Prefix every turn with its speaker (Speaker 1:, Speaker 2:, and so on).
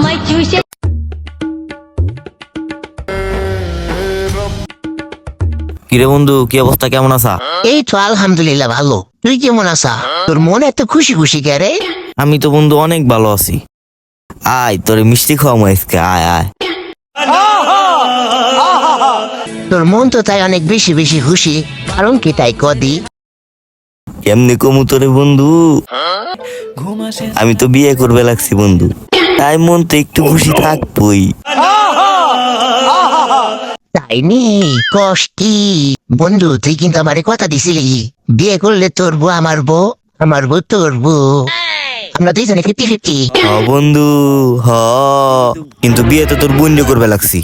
Speaker 1: আমায় চুষে
Speaker 2: কিরে বন্ধু, কি অবস্থা, কেমন আছা?
Speaker 3: এই তো আলহামদুলিল্লাহ ভালো। তুই কেমন আছা? তোর মন এত খুশি খুশি কে রে?
Speaker 2: আমি তো বন্ধু অনেক ভালো আছি। আয় তোরে মিষ্টি খাওয়াবো আজকে, আয় আয়।
Speaker 3: তোর মন তো তাই অনেক বেশি বেশি খুশি, কারণ কি তাই কদি?
Speaker 2: কেমনি কমু তোরে বন্ধু, আমি তো বিয়ে করবে লাগছি বন্ধু, তাই মন তো একটু খুশি থাকবই।
Speaker 3: তাই নি কষ্টি বন্ধু, তুই কিন্তু আমারে কথা দিছিলি বিয়ে করলে তোর বউ আমার বউ, আমার বউ তোর বউ, আমরা দুইজনে 50-50।
Speaker 2: হ বন্ধু হ, কিন্তু বিয়ে তো তোর বোন করবে লাগছি।